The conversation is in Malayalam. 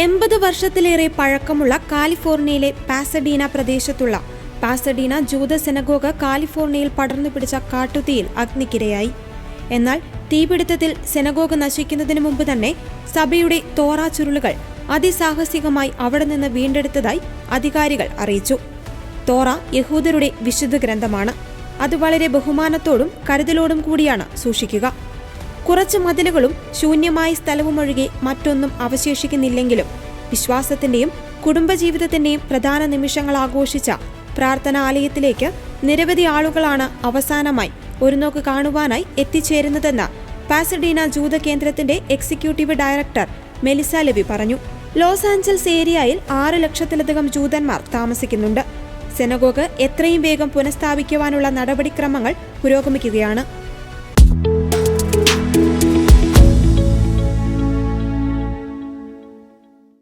80 വർഷത്തിലേറെ പഴക്കമുള്ള കാലിഫോർണിയയിലെ പാസഡീന പ്രദേശത്തുള്ള പാസഡീന ജൂത സിനഗോഗ കാലിഫോർണിയയിൽ പടർന്നു പിടിച്ച കാട്ടുതീയിൽ അഗ്നിക്കിരയായി. എന്നാൽ തീപിടുത്തത്തിൽ സിനഗോഗ നശിക്കുന്നതിന് മുമ്പ് തന്നെ സഭയുടെ തോറ ചുരുളുകൾ അതിസാഹസികമായി അവിടെ നിന്ന് വീണ്ടെടുത്തതായി അധികാരികൾ അറിയിച്ചു. തോറ യഹൂദരുടെ വിശുദ്ധ ഗ്രന്ഥമാണ്. അത് വളരെ ബഹുമാനത്തോടും കരുതലോടും കൂടിയാണ് സൂക്ഷിക്കുക. കുറച്ച് മതിലുകളും ശൂന്യമായ സ്ഥലവുമൊഴികെ മറ്റൊന്നും അവശേഷിക്കുന്നില്ലെങ്കിലും വിശ്വാസത്തിന്റെയും കുടുംബജീവിതത്തിന്റെയും പ്രധാന നിമിഷങ്ങൾ ആഘോഷിച്ച പ്രാർത്ഥനാലയത്തിലേക്ക് നിരവധി ആളുകളാണ് അവസാനമായി ഒരു നോക്ക് കാണുവാനായി എത്തിച്ചേരുന്നതെന്ന് പാസഡീന ജൂത കേന്ദ്രത്തിന്റെ എക്സിക്യൂട്ടീവ് ഡയറക്ടർ മെലിസ ലെവി പറഞ്ഞു. ലോസ് ആഞ്ചൽസ് ഏരിയയിൽ 6 ലക്ഷത്തിലധികം ജൂതന്മാർ താമസിക്കുന്നുണ്ട്. സിനഗോഗ് എത്രയും വേഗം പുനഃസ്ഥാപിക്കുവാനുള്ള നടപടിക്രമങ്ങൾ പുരോഗമിക്കുകയാണ്.